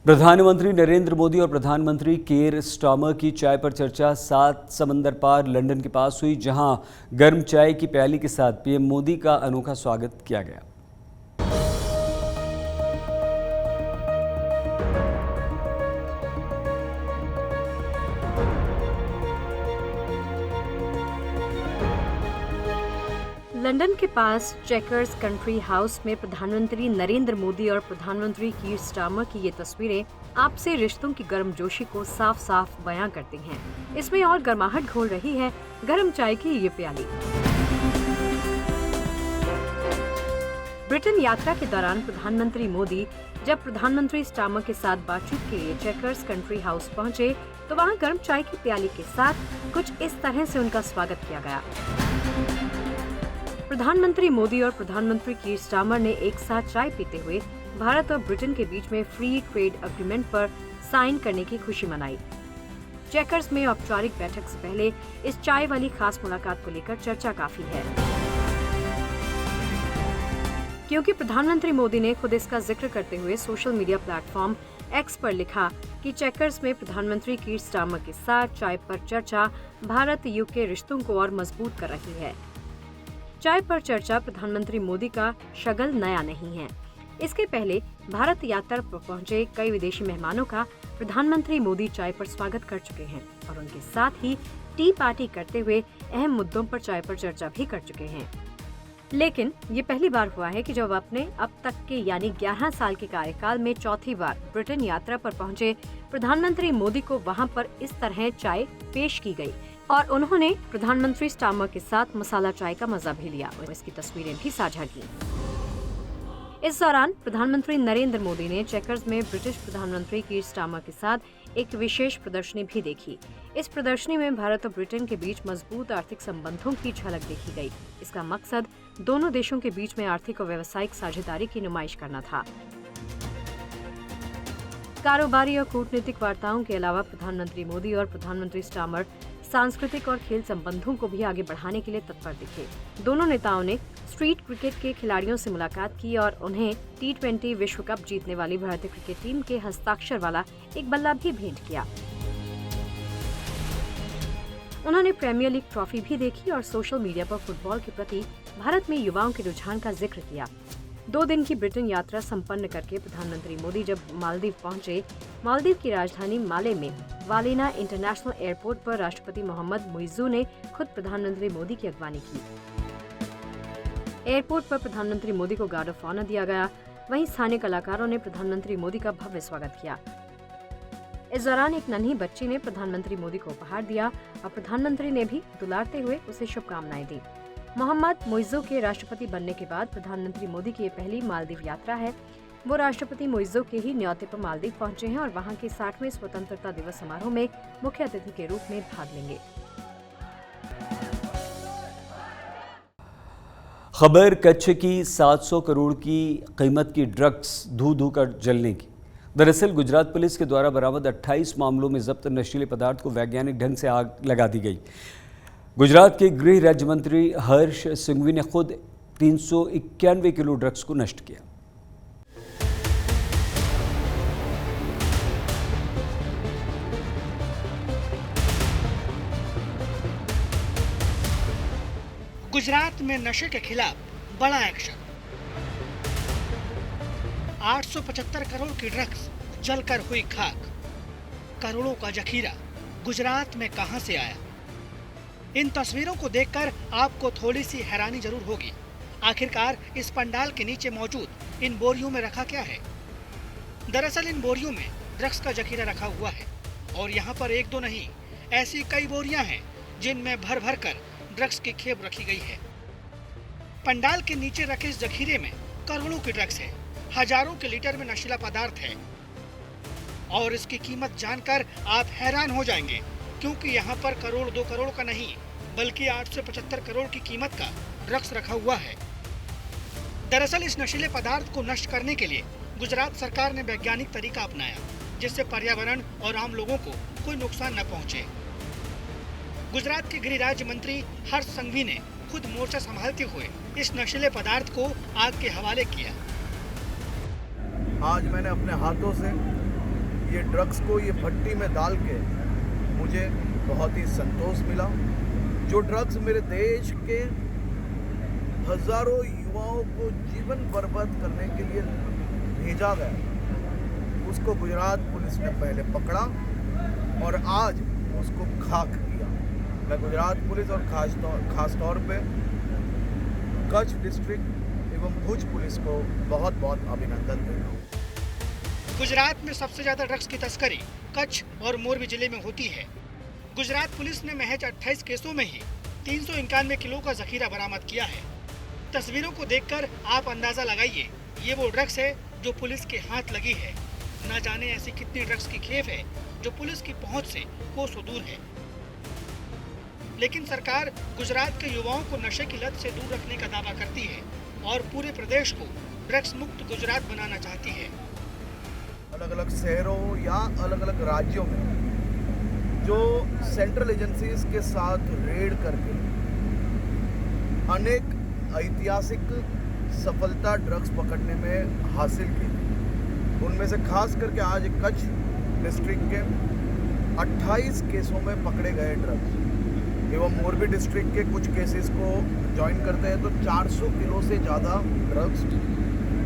प्रधानमंत्री नरेंद्र मोदी और प्रधानमंत्री केयर स्टार्मर की चाय पर चर्चा 7 समंदर पार लंदन के पास हुई, जहां गर्म चाय की प्याली के साथ पीएम मोदी का अनोखा स्वागत किया गया। लंदन के पास चेकर्स कंट्री हाउस में प्रधानमंत्री नरेंद्र मोदी और प्रधानमंत्री कीर स्टार्मर की ये तस्वीरें आपसी रिश्तों की गर्मजोशी को साफ साफ बयां करती हैं। इसमें और गर्माहट घोल रही है गर्म चाय की ये प्याली। ब्रिटेन यात्रा के दौरान प्रधानमंत्री मोदी जब प्रधानमंत्री स्टार्मर के साथ बातचीत के लिए चेकर्स कंट्री हाउस पहुंचे तो वहां गर्म चाय की प्याली के साथ कुछ इस तरह से उनका स्वागत किया गया। प्रधानमंत्री मोदी और प्रधानमंत्री कीर स्टार्मर ने एक साथ चाय पीते हुए भारत और ब्रिटेन के बीच में फ्री ट्रेड एग्रीमेंट पर साइन करने की खुशी मनाई। चेकर्स में औपचारिक बैठक से पहले इस चाय वाली खास मुलाकात को लेकर चर्चा काफी है, क्योंकि प्रधानमंत्री मोदी ने खुद इसका जिक्र करते हुए सोशल मीडिया प्लेटफॉर्म एक्स पर लिखा कि चेकर्स में प्रधानमंत्री कीर स्टार्मर के साथ चाय पर चर्चा भारत यूके रिश्तों को और मजबूत कर रही है। चाय पर चर्चा प्रधानमंत्री मोदी का शगल नया नहीं है। इसके पहले भारत यात्रा पर पहुंचे कई विदेशी मेहमानों का प्रधानमंत्री मोदी चाय पर स्वागत कर चुके हैं और उनके साथ ही टी पार्टी करते हुए अहम मुद्दों पर चाय पर चर्चा भी कर चुके हैं। लेकिन ये पहली बार हुआ है कि जब अपने अब तक के यानी 11 साल के कार्यकाल में चौथी बार ब्रिटेन यात्रा पर पहुंचे प्रधानमंत्री मोदी को वहां पर इस तरह चाय पेश की गई और उन्होंने प्रधानमंत्री स्टार्मर के साथ मसाला चाय का मजा भी लिया और इसकी तस्वीरें भी साझा की। इस दौरान प्रधानमंत्री नरेंद्र मोदी ने चेकर्स में ब्रिटिश प्रधानमंत्री कीर स्टार्मर के साथ एक विशेष प्रदर्शनी भी देखी। इस प्रदर्शनी में भारत और ब्रिटेन के बीच मजबूत आर्थिक संबंधों की झलक देखी गई। इसका मकसद दोनों देशों के बीच में आर्थिक और व्यावसायिक साझेदारी की नुमाइश करना था। कारोबारी और कूटनीतिक वार्ताओं के अलावा प्रधानमंत्री मोदी और प्रधानमंत्री स्टार्मर सांस्कृतिक और खेल संबंधों को भी आगे बढ़ाने के लिए तत्पर दिखे। दोनों नेताओं ने स्ट्रीट क्रिकेट के खिलाड़ियों से मुलाकात की और उन्हें T20 विश्व कप जीतने वाली भारतीय क्रिकेट टीम के हस्ताक्षर वाला एक बल्ला भी भेंट किया। उन्होंने प्रीमियर लीग ट्रॉफी भी देखी और सोशल मीडिया पर फुटबॉल के प्रति भारत में युवाओं के रुझान का जिक्र किया। 2 दिन की ब्रिटेन यात्रा संपन्न करके प्रधानमंत्री मोदी जब मालदीव पहुंचे, मालदीव की राजधानी माले में वालिना इंटरनेशनल एयरपोर्ट पर राष्ट्रपति मोहम्मद मुइज़्ज़ू ने खुद प्रधानमंत्री मोदी की अगवानी की। एयरपोर्ट पर प्रधानमंत्री मोदी को गार्ड ऑफ ऑनर दिया गया। वहीं स्थानीय कलाकारों ने प्रधानमंत्री मोदी का भव्य स्वागत किया। इस दौरान एक नन्ही बच्ची ने प्रधानमंत्री मोदी को उपहार दिया और प्रधानमंत्री ने भी दुलारते हुए उसे शुभकामनाएं दी। मोहम्मद मुइज़्ज़ू के राष्ट्रपति बनने के बाद प्रधानमंत्री मोदी की ये पहली मालदीव यात्रा है। वो राष्ट्रपति मुइज़्ज़ू के ही न्योते पर मालदीव पहुंचे हैं और वहां के 60वें स्वतंत्रता दिवस समारोह में मुख्य अतिथि के रूप में भाग लेंगे। खबर कच्छ की 700 करोड़ की कीमत की ड्रग्स धू कर जलने की। दरअसल गुजरात पुलिस के द्वारा बरामद 28 मामलों में जब्त नशीले पदार्थ को वैज्ञानिक ढंग से आग लगा दी गई। गुजरात के गृह राज्य मंत्री हर्ष सिंघवी ने खुद 391 किलो ड्रग्स को नष्ट किया। गुजरात में नशे के खिलाफ बड़ा एक्शन। 875 करोड़ की ड्रग्स जलकर हुई खाक। करोड़ों का जखीरा गुजरात में कहां से आया? इन तस्वीरों को देखकर आपको थोड़ी सी हैरानी जरूर होगी। आखिरकार इस पंडाल के नीचे मौजूद इन बोरियों में रखा क्या है? दरअसल इन बोरियों में ड्रग्स का जखीरा रखा हुआ है और यहाँ पर एक दो नहीं, ऐसी कई बोरियां हैं जिनमें भर भर कर ड्रग्स की खेप रखी गई है। पंडाल के नीचे रखे इस जखीरे में करोड़ों की ड्रग्स है, हजारों के लीटर में नशीला पदार्थ है और इसकी कीमत जानकर आप हैरान हो जाएंगे, क्योंकि यहाँ पर करोड़ 2 करोड़ का नहीं बल्कि 875 करोड़ की कीमत का ड्रग्स रखा हुआ है। दरअसल इस नशीले पदार्थ को नष्ट करने के लिए गुजरात सरकार ने वैज्ञानिक तरीका अपनाया, जिससे पर्यावरण और आम लोगों को कोई नुकसान न पहुंचे। गुजरात के गृह राज्य मंत्री हर्ष संघवी ने खुद मोर्चा संभालते हुए इस नशीले पदार्थ को आग के हवाले किया। आज मैंने अपने हाथों से ये ड्रग्स को ये भट्टी में डाल के मुझे बहुत ही संतोष मिला। जो ड्रग्स मेरे देश के हजारों युवाओं को जीवन बर्बाद करने के लिए भेजा गया, उसको गुजरात पुलिस ने पहले पकड़ा और आज उसको खाक किया। मैं गुजरात पुलिस और खास तौर पे कच्छ डिस्ट्रिक्ट एवं भुज पुलिस को बहुत बहुत अभिनंदन देता हूँ। गुजरात में सबसे ज्यादा ड्रग्स की तस्करी कच्छ और मोरबी जिले में होती है। गुजरात पुलिस ने महज 28 केसों में ही 391 किलो का जखीरा बरामद किया है। तस्वीरों को देखकर आप अंदाजा लगाइए, ये वो ड्रग्स है जो पुलिस के हाथ लगी है। न जाने ऐसी कितनी ड्रग्स की खेप है जो पुलिस की पहुंच से कोसों दूर है। लेकिन सरकार गुजरात के युवाओं को नशे की लत से दूर रखने का दावा करती है और पूरे प्रदेश को ड्रग्स मुक्त गुजरात बनाना चाहती है। अलग अलग शहरों या अलग अलग राज्यों में जो सेंट्रल एजेंसीज के साथ रेड करके अनेक ऐतिहासिक सफलता ड्रग्स पकड़ने में हासिल की, उनमें से खास करके आज कच्छ डिस्ट्रिक्ट के 28 केसों में पकड़े गए ड्रग्स एवं मोरबी डिस्ट्रिक्ट के कुछ केसेस को ज्वाइन करते हैं तो 400 किलो से ज़्यादा ड्रग्स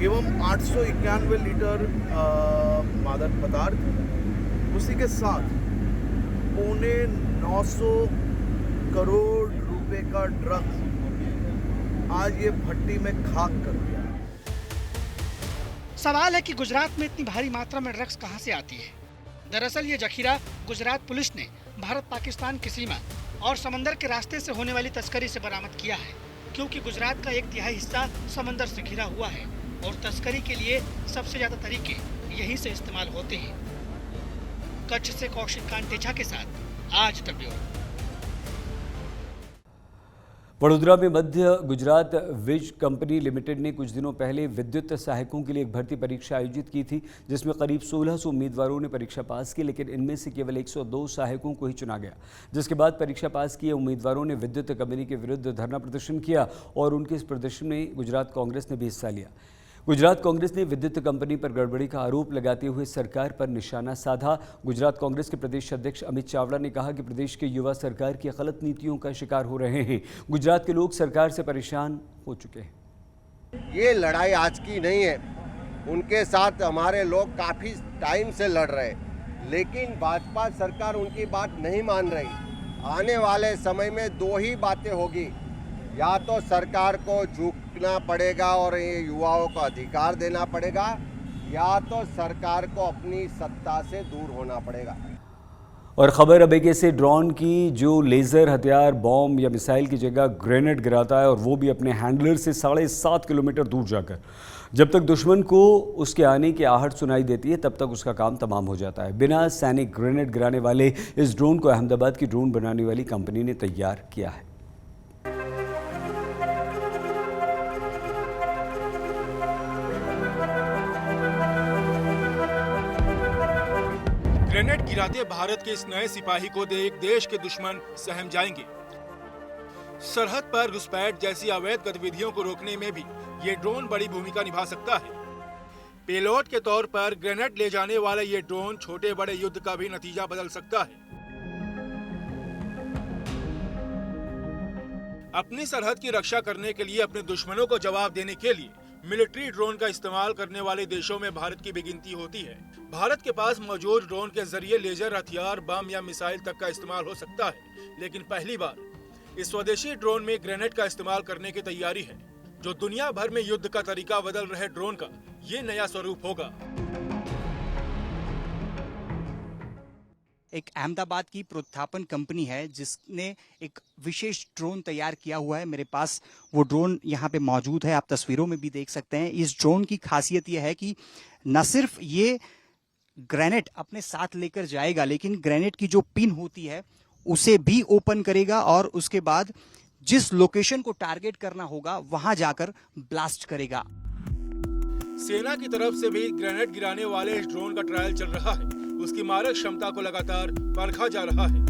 एवं 891 लीटर मादक पदार्थ, उसी के साथ 950 करोड़ रुपए का ड्रग्स आज ये भट्टी में खाक कर दिया। सवाल है कि गुजरात में इतनी भारी मात्रा में ड्रग्स कहां से आती है। दरअसल ये जखीरा गुजरात पुलिस ने भारत पाकिस्तान की सीमा और समंदर के रास्ते से होने वाली तस्करी से बरामद किया है, क्योंकि गुजरात का 1/3 हिस्सा समंदर से घिरा हुआ है और तस्करी के लिए सबसे ज्यादा तरीके यहीं से इस्तेमाल होते हैं। कच्छ से कौशिक कांटेचा के साथ आज तक ब्यूरो। वडोदरा में मध्य गुजरात वीज कंपनी लिमिटेड ने कुछ दिनों पहले विद्युत सहायकों के लिए एक भर्ती परीक्षा आयोजित की थी, जिसमें करीब 1600 उम्मीदवारों ने परीक्षा पास की, लेकिन इनमें से केवल 102 सहायकों को ही चुना गया। जिसके बाद परीक्षा पास किए उम्मीदवारों ने विद्युत कंपनी के विरुद्ध धरना प्रदर्शन किया और उनके इस प्रदर्शन में गुजरात कांग्रेस ने भी हिस्सा लिया। गुजरात कांग्रेस ने विद्युत कंपनी पर गड़बड़ी का आरोप लगाते हुए सरकार पर निशाना साधा। गुजरात कांग्रेस के प्रदेश अध्यक्ष अमित चावड़ा ने कहा कि प्रदेश के युवा सरकार की गलत नीतियों का शिकार हो रहे हैं। गुजरात के लोग सरकार से परेशान हो चुके हैं। ये लड़ाई आज की नहीं है, उनके साथ हमारे लोग काफ़ी टाइम से लड़ रहे, लेकिन भाजपा सरकार उनकी बात नहीं मान रही। आने वाले समय में 2 ही बातें होगी, या तो सरकार को झुकना पड़ेगा और ये युवाओं को अधिकार देना पड़ेगा, या तो सरकार को अपनी सत्ता से दूर होना पड़ेगा। और खबर अब एक ऐसे ड्रोन की जो लेज़र हथियार, बॉम्ब या मिसाइल की जगह ग्रेनेड गिराता है, और वो भी अपने हैंडलर से 7.5 किलोमीटर दूर जाकर। जब तक दुश्मन को उसके आने की आहट सुनाई देती है तब तक उसका काम तमाम हो जाता है। बिना सैनिक ग्रेनेड गिराने वाले इस ड्रोन को अहमदाबाद की ड्रोन बनाने वाली कंपनी ने तैयार किया है। ग्रेनेड गिराते भारत के इस नए सिपाही को देख देश के दुश्मन सहम जाएंगे। सरहद पर घुसपैठ जैसी अवैध गतिविधियों को रोकने में भी ये ड्रोन बड़ी भूमिका निभा सकता है। पेलोड के तौर पर ग्रेनेड ले जाने वाला ये ड्रोन छोटे बड़े युद्ध का भी नतीजा बदल सकता है। अपनी सरहद की रक्षा करने के लिए, अपने दुश्मनों को जवाब देने के लिए मिलिट्री ड्रोन का इस्तेमाल करने वाले देशों में भारत की भी गिनती होती है। भारत के पास मौजूद ड्रोन के जरिए लेजर हथियार, बम या मिसाइल तक का इस्तेमाल हो सकता है, लेकिन पहली बार इस स्वदेशी ड्रोन में ग्रेनेड का इस्तेमाल करने की तैयारी है, जो दुनिया भर में युद्ध का तरीका बदल रहे ड्रोन का ये नया स्वरूप होगा। एक अहमदाबाद की प्रोत्थापन कंपनी है जिसने एक विशेष ड्रोन तैयार किया हुआ है। मेरे पास वो ड्रोन यहाँ पे मौजूद है, आप तस्वीरों में भी देख सकते हैं। इस ड्रोन की खासियत यह है कि न सिर्फ ये ग्रेनेड अपने साथ लेकर जाएगा, लेकिन ग्रेनेड की जो पिन होती है उसे भी ओपन करेगा और उसके बाद जिस लोकेशन को टारगेट करना होगा वहां जाकर ब्लास्ट करेगा। सेना की तरफ से भी ग्रेनेड गिराने वाले इस ड्रोन का ट्रायल चल रहा है। उसकी मारक क्षमता को लगातार परखा जा रहा है।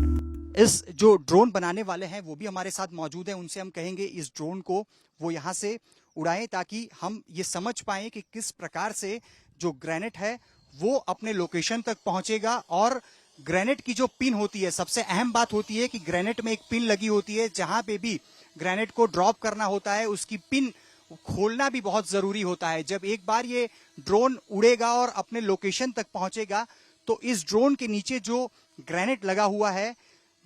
इस जो ड्रोन बनाने वाले हैं वो भी हमारे साथ मौजूद हैं, उनसे हम कहेंगे इस ड्रोन को वो यहाँ से उड़ाएं ताकि हम ये समझ पाएं कि किस प्रकार से जो ग्रेनेड है वो अपने लोकेशन तक पहुंचेगा। और ग्रेनेड की जो पिन होती है, सबसे अहम बात होती है कि ग्रेनेड में एक पिन लगी होती है, जहां पे भी ग्रेनेड को ड्रॉप करना होता है उसकी पिन खोलना भी बहुत जरूरी होता है। जब एक बार ये ड्रोन उड़ेगा और अपने लोकेशन तक पहुंचेगा तो इस ड्रोन के नीचे जो ग्रेनेड लगा हुआ है,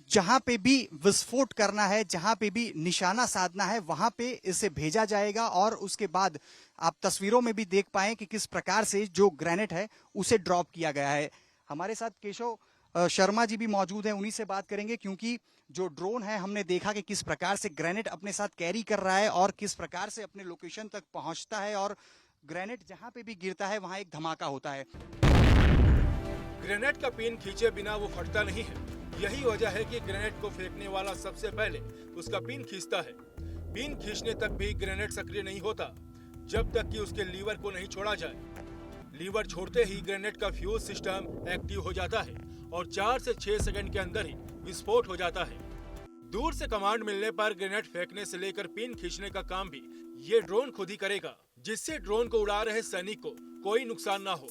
जहां पे भी विस्फोट करना है, जहां पे भी निशाना साधना है, वहां पे इसे भेजा जाएगा। और उसके बाद आप तस्वीरों में भी देख पाएं कि किस प्रकार से जो ग्रेनेड है उसे ड्रॉप किया गया है। हमारे साथ केशव शर्मा जी भी मौजूद हैं, उन्हीं से बात करेंगे क्योंकि जो ड्रोन है हमने देखा कि किस प्रकार से ग्रेनेड अपने साथ कैरी कर रहा है और किस प्रकार से अपने लोकेशन तक पहुंचता है और ग्रेनेड जहां पे भी गिरता है वहां एक धमाका होता है। ग्रेनेड का पिन खींचे बिना वो फटता नहीं है। यही वजह है कि ग्रेनेड को फेंकने वाला सबसे पहले उसका पिन खींचता है। पिन खींचने तक भी ग्रेनेड सक्रिय नहीं होता जब तक कि उसके लीवर को नहीं छोड़ा जाए। लीवर छोड़ते ही ग्रेनेड का फ्यूज सिस्टम एक्टिव हो जाता है और 4 से 6 सेकंड के अंदर ही विस्फोट हो जाता है। दूर से कमांड मिलने पर ग्रेनेड फेंकने से लेकर पिन खींचने का काम भी ये ड्रोन खुद ही करेगा, जिससे ड्रोन को उड़ा रहे सैनिक को कोई नुकसान ना हो।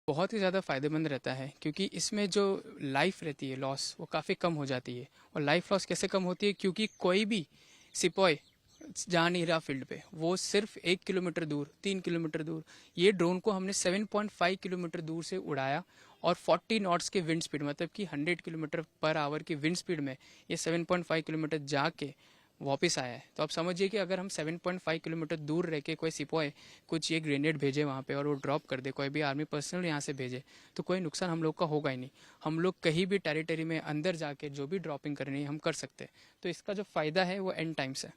बहुत ही ज़्यादा फ़ायदेमंद रहता है क्योंकि इसमें जो लाइफ रहती है लॉस वो काफ़ी कम हो जाती है। और लाइफ लॉस कैसे कम होती है, क्योंकि कोई भी सिपाही जा नहीं रहा फील्ड पे, वो सिर्फ 1 किलोमीटर दूर, 3 किलोमीटर दूर, ये ड्रोन को हमने 7.5 किलोमीटर दूर से उड़ाया और 40 नॉट्स के विंड स्पीड, मतलब कि 100 किलोमीटर पर आवर की विंड स्पीड में ये 7.5 किलोमीटर जाके वापस आया है। तो आप समझिए कि अगर हम 7.5 किलोमीटर दूर रह के कोई सिपाही कुछ ये ग्रेनेड भेजे वहाँ पे और वो ड्रॉप कर दे, कोई भी आर्मी पर्सनल यहाँ से भेजे, तो कोई नुकसान हम लोग का होगा ही नहीं। हम लोग कहीं भी टेरिटरी में अंदर जाके जो भी ड्रॉपिंग करनी है हम कर सकते हैं। तो इसका जो फ़ायदा है वो एंड टाइम्स है।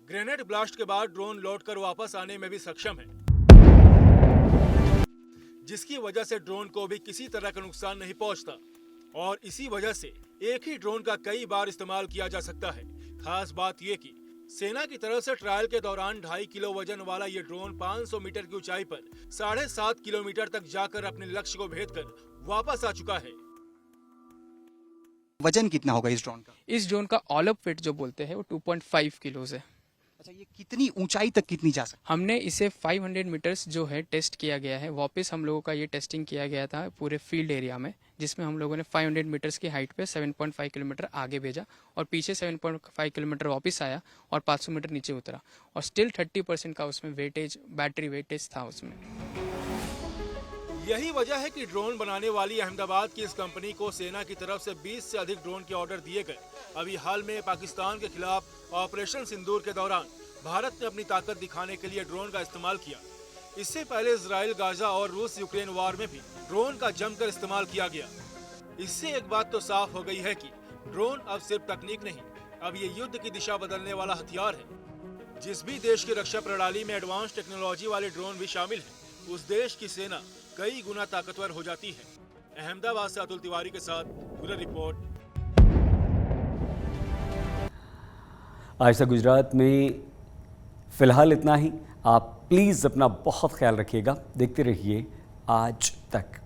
ग्रेनेड ब्लास्ट के बाद ड्रोन लौटकर वापस आने में भी सक्षम है, जिसकी वजह से ड्रोन को भी किसी तरह का नुकसान नहीं पहुंचता और इसी वजह से एक ही ड्रोन का कई बार इस्तेमाल किया जा सकता है। खास बात यह कि सेना की तरफ से ट्रायल के दौरान 2.5 किलो वजन वाला ये ड्रोन 500 मीटर की ऊंचाई पर 7.5 किलोमीटर तक जाकर अपने लक्ष्य को भेदकर वापस आ चुका है। वजन कितना होगा इस ड्रोन का? इस ड्रोन का ऑल अप वेट जो बोलते हैं वो 2.5 किलोज है। अच्छा, ये कितनी ऊंचाई तक कितनी जा सकती? हमने इसे 500 मीटर्स जो है टेस्ट किया गया है। वापस हम लोगों का ये टेस्टिंग किया गया था पूरे फील्ड एरिया में, जिसमें हम लोगों ने 500 मीटर्स की हाइट पे 7.5 किलोमीटर आगे भेजा और पीछे 7.5 किलोमीटर वापस आया और 500 मीटर नीचे उतरा और स्टिल 30% का उसमें वेटेज, बैटरी वेटेज था उसमें। यही वजह है कि ड्रोन बनाने वाली अहमदाबाद की इस कंपनी को सेना की तरफ से 20 से अधिक ड्रोन के ऑर्डर दिए गए। अभी हाल में पाकिस्तान के खिलाफ ऑपरेशन सिंदूर के दौरान भारत ने अपनी ताकत दिखाने के लिए ड्रोन का इस्तेमाल किया। इससे पहले इजराइल गाजा और रूस यूक्रेन वॉर में भी ड्रोन का जमकर इस्तेमाल किया गया। इससे एक बात तो साफ हो गई है कि ड्रोन अब सिर्फ तकनीक नहीं, अब ये युद्ध की दिशा बदलने वाला हथियार है। जिस भी देश की रक्षा प्रणाली में एडवांस टेक्नोलॉजी वाले ड्रोन भी शामिल है, उस देश की सेना कई गुना ताकतवर हो जाती है। अहमदाबाद से अतुल तिवारी के साथ पूरा रिपोर्ट। आज तक गुजरात में फिलहाल इतना ही। आप प्लीज़ अपना बहुत ख्याल रखिएगा। देखते रहिए आज तक।